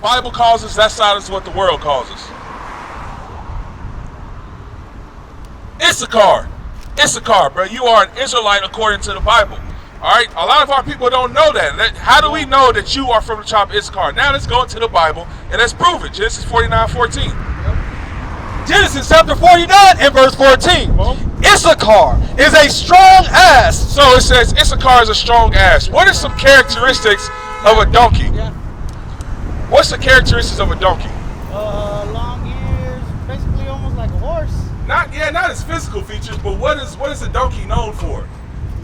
Bible calls us, that side is what the world calls us. Issachar, bro. You are an Israelite according to the Bible. All right? A lot of our people don't know that. How do we know that you are from the tribe of Issachar? Now let's go into the Bible and let's prove it. Genesis 49:14. Genesis chapter 49 and verse 14. Issachar is a strong ass. So it says Issachar is a strong ass. What are some characteristics of a donkey? What's the characteristics of a donkey? Long ears, basically almost like a horse. Not its physical features, but what is a donkey known for?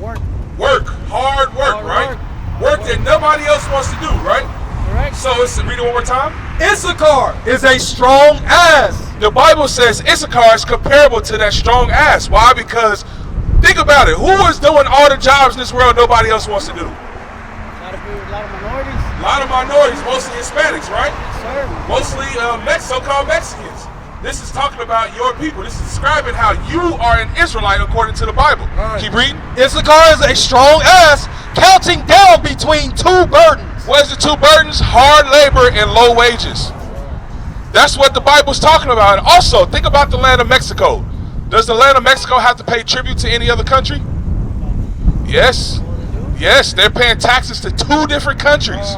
Work, hard work, right? Work that nobody else wants to do, right? Correct. So read it one more time. Issachar is a strong ass. The Bible says Issachar is comparable to that strong ass. Why? Because think about it. Who is doing all the jobs in this world nobody else wants to do? A lot of minorities. A lot of minorities, mostly Hispanics, right? Yes, sir. Mostly so-called Mexicans. This is talking about your people. This is describing how you are an Israelite according to the Bible. Right. Keep reading. Issachar is a strong ass, counting down between two burdens. What is the two burdens? Hard labor and low wages. That's what the Bible's talking about. And also, think about the land of Mexico. Does the land of Mexico have to pay tribute to any other country? Yes. Yes, they're paying taxes to two different countries.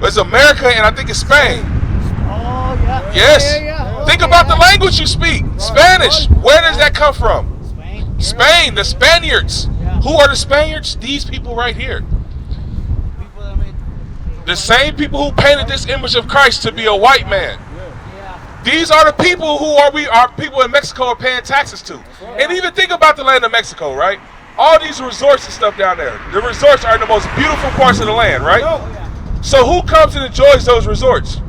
It's America and I think it's Spain. Oh, yeah. Yes. Yeah. Think about the language you speak. Spanish. Where does that come from? Spain, the Spaniards. Yeah. Who are the Spaniards? These people right here. People that made... The same people who painted this image of Christ to be a white man. Yeah. These are the people who our people in Mexico are paying taxes to. And even think about the land of Mexico, right? All these resorts and stuff down there. The resorts are in the most beautiful parts of the land, right? So who comes and enjoys those resorts?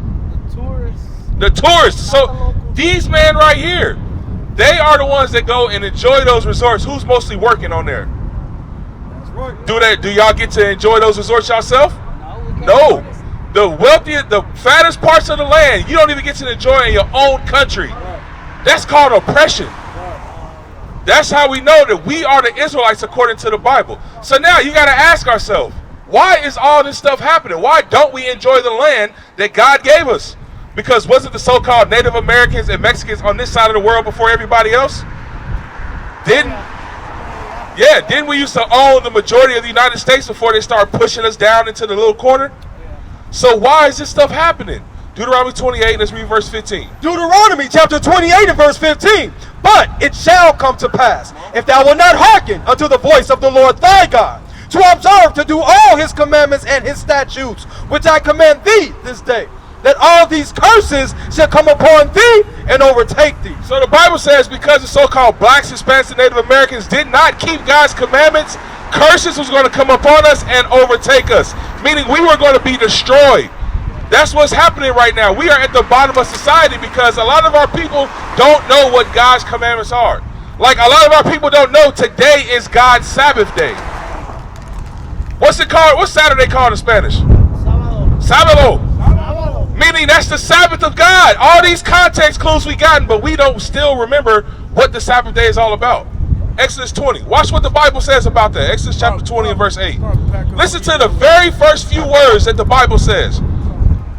The tourists. So these men right here, they are the ones that go and enjoy those resorts. Who's mostly working on there? Do y'all get to enjoy those resorts yourself? No. The wealthiest, the fattest parts of the land, you don't even get to enjoy in your own country. That's called oppression. That's how we know that we are the Israelites according to the Bible. So now you got to ask ourselves, why is all this stuff happening? Why don't we enjoy the land that God gave us? Because wasn't the so-called Native Americans and Mexicans on this side of the world before everybody else? Didn't we used to own the majority of the United States before they started pushing us down into the little corner? So why is this stuff happening? Deuteronomy 28, let's read verse 15. Deuteronomy chapter 28 and verse 15. But it shall come to pass, if thou wilt not hearken unto the voice of the Lord thy God, to observe to do all his commandments and his statutes, which I command thee this day, that all these curses shall come upon thee and overtake thee. So the Bible says because the so-called blacks, Hispanics, and Native Americans did not keep God's commandments, curses was going to come upon us and overtake us, meaning we were going to be destroyed. That's what's happening right now. We are at the bottom of society because a lot of our people don't know what God's commandments are. Like a lot of our people don't know today is God's Sabbath day. What's it called? What's Saturday called in Spanish? Sábado. Meaning that's the Sabbath of God. All these context clues we gotten, but we don't still remember what the Sabbath day is all about. Exodus 20. Watch what the Bible says about that. Exodus chapter 20 and verse 8. Listen to the very first few words that the Bible says.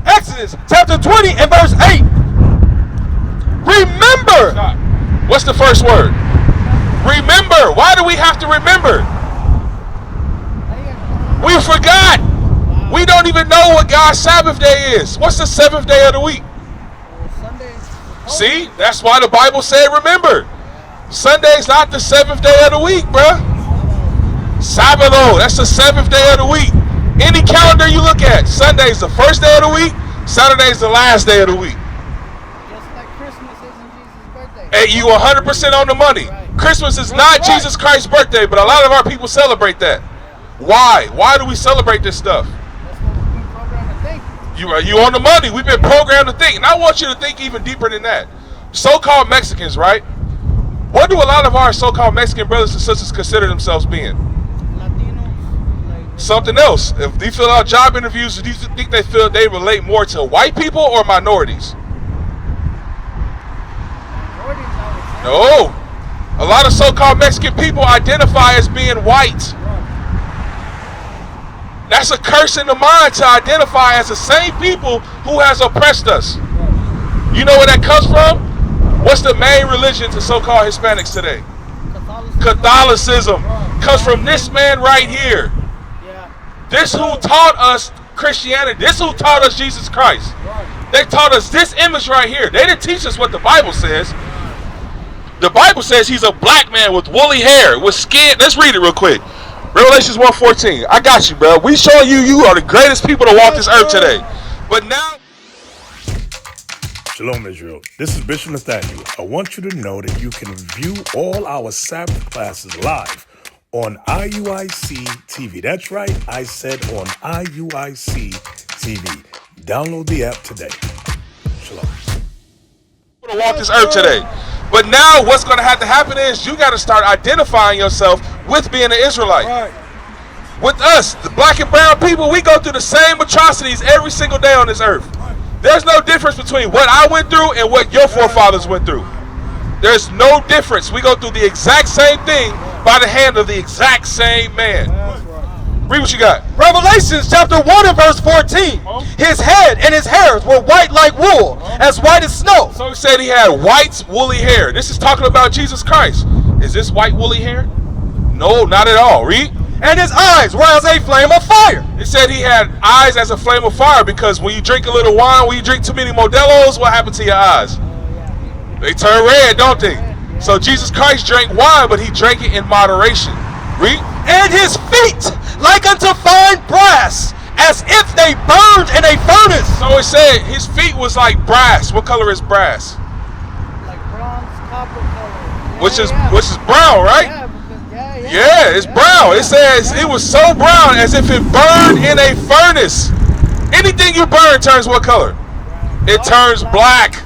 Exodus chapter 20 and verse 8. Remember. Stop. What's the first word? Remember. Why do we have to remember? We forgot. We don't even know what God's Sabbath day is. What's the seventh day of the week? Sunday. See? That's why the Bible said remember. Sunday's not the seventh day of the week, bruh. Sábado. That's the seventh day of the week. Any calendar you look at, Sunday's the first day of the week, Saturday's the last day of the week. Just like Christmas isn't Jesus' birthday. Hey, you 100% on the money. Right. Christmas is not Jesus Christ's birthday, but a lot of our people celebrate that. Why? Why do we celebrate this stuff? That's what we've been programmed to think. You on the money. We've been programmed to think. And I want you to think even deeper than that. So-called Mexicans, right? What do a lot of our so-called Mexican brothers and sisters consider themselves being? Something else. If they fill out job interviews, do you think they feel they relate more to white people or minorities? No. A lot of so-called Mexican people identify as being white. That's a curse in the mind to identify as the same people who has oppressed us. You know where that comes from? What's the main religion to so-called Hispanics today? Catholicism. Comes from this man right here. This who taught us Christianity. This who taught us Jesus Christ. They taught us this image right here. They didn't teach us what the Bible says. The Bible says he's a black man with woolly hair, with skin. Let's read it real quick. Revelations 1:14. I got you, bro. We showing you are the greatest people to walk this earth today. But now... Shalom, Israel. This is Bishop Nathaniel. I want you to know that you can view all our Sabbath classes live on IUIC TV. That's right, I said on IUIC TV. Download the app today. Shalom. To walk this earth today. But now what's going to have to happen is you got to start identifying yourself with being an Israelite. Right. With us, the black and brown people, we go through the same atrocities every single day on this earth. Right. There's no difference between what I went through and what your forefathers went through. There's no difference. We go through the exact same thing by the hand of the exact same man. Read what you got. Revelations chapter 1 and verse 14. His head and his hairs were white like wool, as white as snow. So he said he had white woolly hair. This is talking about Jesus Christ. Is this white woolly hair? No, not at all. Read. And his eyes were as a flame of fire. It said he had eyes as a flame of fire because when you drink a little wine, when you drink too many Modelo's, what happened to your eyes? They turn red, don't they? So Jesus Christ drank wine, but he drank it in moderation. Read. And his feet like unto fine brass, as if they burned in a furnace. So it said his feet was like brass. What color is brass? Like bronze, copper color. Which is brown, right? Yeah, it's brown. It says it was so brown as if it burned in a furnace. Anything you burn turns what color? It turns black.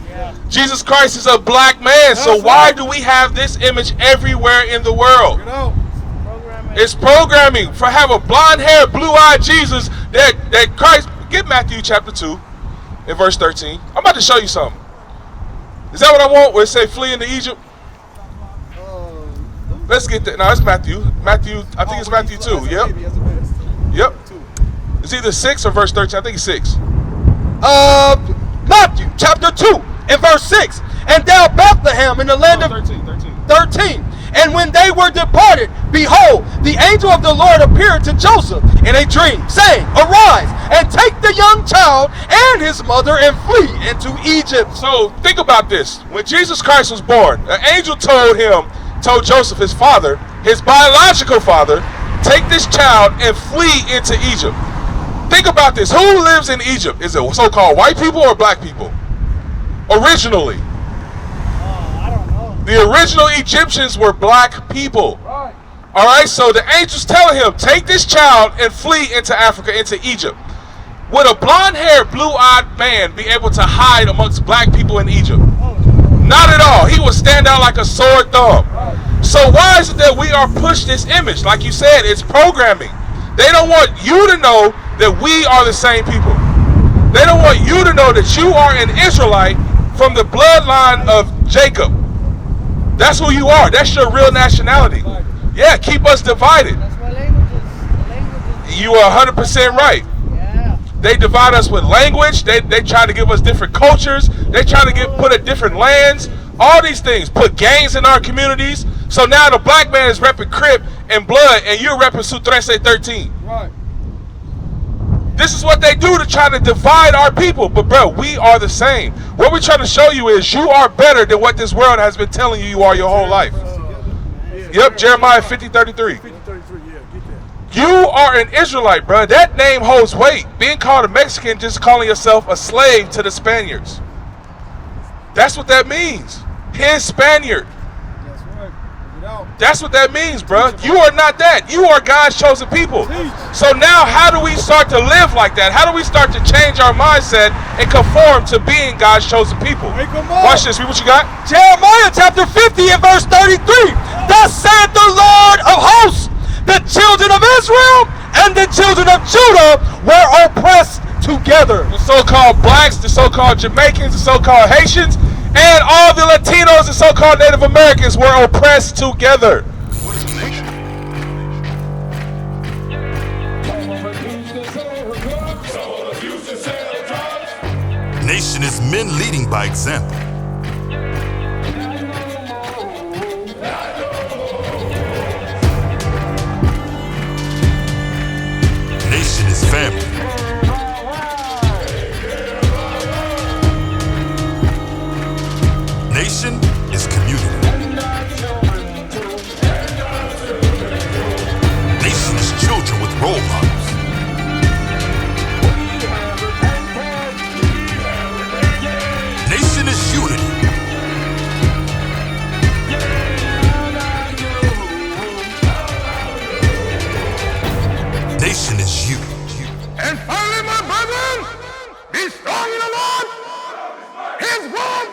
Jesus Christ is a black man. So why do we have this image everywhere in the world? It's programming. For have a blonde hair, blue-eyed Jesus that Christ. Get Matthew chapter 2 and verse 13. I'm about to show you something. Is that what I want? Where it say flee into Egypt? Let's get that. No, it's Matthew. I think it's Matthew 2. Yep. It's either 6 or verse 13. I think it's 6. Matthew chapter 2 and verse 6. And thou Bethlehem in the land of 13. And when they were departed, behold, the angel of the Lord appeared to Joseph in a dream, saying, Arise, and take the young child and his mother and flee into Egypt. So think about this. When Jesus Christ was born, an angel told Joseph, his father, his biological father, take this child and flee into Egypt. Think about this. Who lives in Egypt? Is it so-called white people or black people? Originally. The original Egyptians were black people. Right. All right, so the angel's telling him, take this child and flee into Africa, into Egypt. Would a blonde-haired, blue-eyed man be able to hide amongst black people in Egypt? Not at all. He would stand out like a sore thumb. Right. So why is it that we are pushed this image? Like you said, it's programming. They don't want you to know that we are the same people. They don't want you to know that you are an Israelite from the bloodline of Jacob. That's who you are. That's your real nationality. Yeah, keep us divided. That's why languages. You are 100% right. Yeah. They divide us with language. They try to give us different cultures. They try to put at different lands. All these things. Put gangs in our communities. So now the black man is repping Crip and Blood, and you're repping Sutrese 13. Right. This is what they do to try to divide our people. But bro, we are the same. What we're trying to show you is you are better than what this world has been telling you are your whole life. Yep, Jeremiah 50:33. You are an Israelite, bro. That name holds weight. Being called a Mexican, just calling yourself a slave to the Spaniards. That's what that means. His Spaniard. That's what that means, bro. You are not that. You are God's chosen people. So now how do we start to live like that? How do we start to change our mindset and conform to being God's chosen people? Watch this. Read what you got. Jeremiah chapter 50 and verse 33. Thus saith the Lord of hosts, the children of Israel and the children of Judah were oppressed together. The so-called blacks, the so-called Jamaicans, the so-called Haitians, and all the Latinos and so-called Native Americans were oppressed together. What is a nation? Nation is men leading by example. Nation is family. Nation is community. Nation is children with role models. Nation is unity. Nation is you. And finally, my brethren, be strong in the Lord. His word